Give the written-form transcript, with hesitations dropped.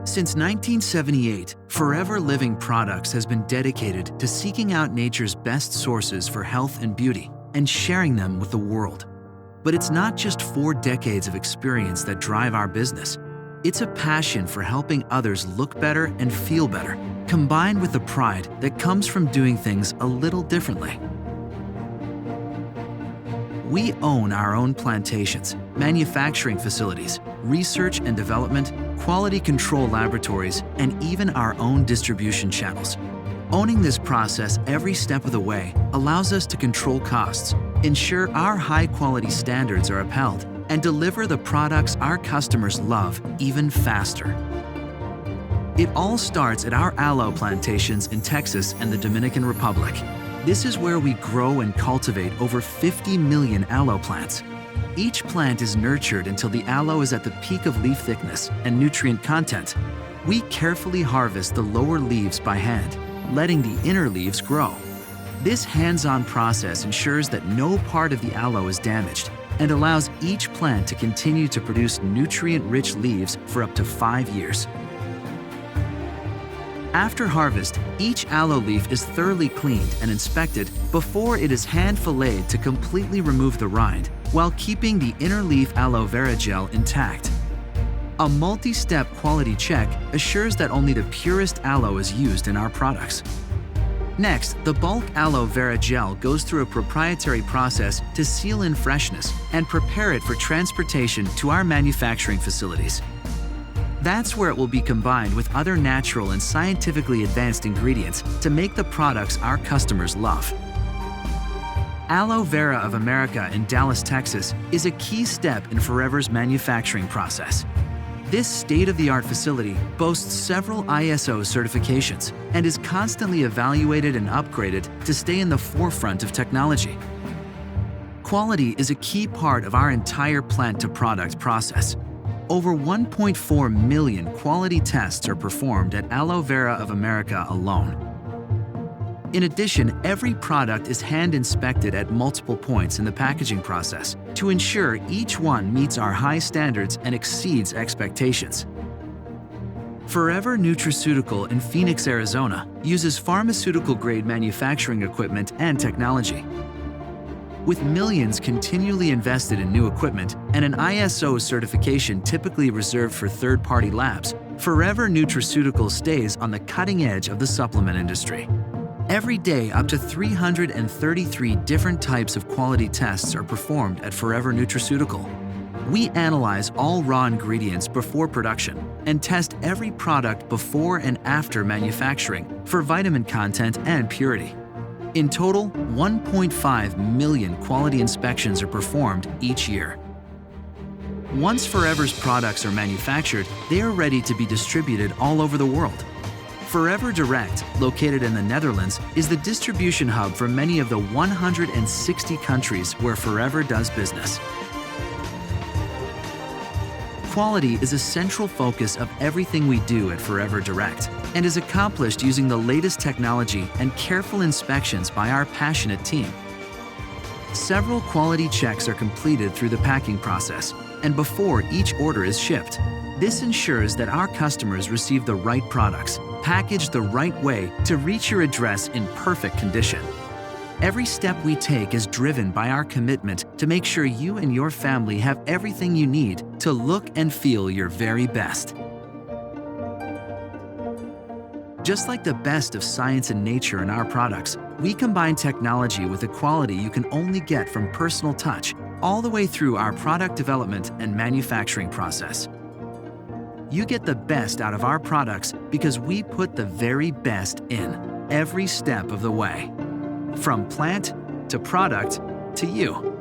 Since 1978, Forever Living Products has been dedicated to seeking out nature's best sources for health and beauty and sharing them with the world. But it's not just 4 decades of experience that drive our business. It's a passion for helping others look better and feel better, combined with the pride that comes from doing things a little differently. We own our own plantations, manufacturing facilities, research and development, quality control laboratories, and even our own distribution channels. Owning this process every step of the way allows us to control costs, ensure our high-quality standards are upheld, and deliver the products our customers love even faster. It all starts at our aloe plantations in Texas and the Dominican Republic. This is where we grow and cultivate over 50 million aloe plants. Each plant is nurtured until the aloe is at the peak of leaf thickness and nutrient content. We carefully harvest the lower leaves by hand, letting the inner leaves grow. This hands-on process ensures that no part of the aloe is damaged and allows each plant to continue to produce nutrient-rich leaves for up to 5 years. After harvest, each aloe leaf is thoroughly cleaned and inspected before it is hand-filleted to completely remove the rind while keeping the inner leaf aloe vera gel intact. A multi-step quality check assures that only the purest aloe is used in our products. Next, the bulk aloe vera gel goes through a proprietary process to seal in freshness and prepare it for transportation to our manufacturing facilities. That's where it will be combined with other natural and scientifically advanced ingredients to make the products our customers love. Aloe Vera of America in Dallas, Texas is a key step in Forever's manufacturing process. This state-of-the-art facility boasts several ISO certifications and is constantly evaluated and upgraded to stay in the forefront of technology. Quality is a key part of our entire plant-to-product process. Over 1.4 million quality tests are performed at Aloe Vera of America alone. In addition, every product is hand-inspected at multiple points in the packaging process to ensure each one meets our high standards and exceeds expectations. Forever Nutraceutical in Phoenix, Arizona uses pharmaceutical-grade manufacturing equipment and technology. With millions continually invested in new equipment and an ISO certification typically reserved for third-party labs, Forever Nutraceutical stays on the cutting edge of the supplement industry. Every day, up to 333 different types of quality tests are performed at Forever Nutraceutical. We analyze all raw ingredients before production and test every product before and after manufacturing for vitamin content and purity. In total, 1.5 million quality inspections are performed each year. Once Forever's products are manufactured, they are ready to be distributed all over the world. Forever Direct, located in the Netherlands, is the distribution hub for many of the 160 countries where Forever does business. Quality is a central focus of everything we do at Forever Direct and is accomplished using the latest technology and careful inspections by our passionate team. Several quality checks are completed through the packing process and before each order is shipped. This ensures that our customers receive the right products, packaged the right way to reach your address in perfect condition. Every step we take is driven by our commitment to make sure you and your family have everything you need to look and feel your very best. Just like the best of science and nature in our products, we combine technology with the quality you can only get from personal touch, all the way through our product development and manufacturing process. You get the best out of our products because we put the very best in every step of the way. From plant to product to you.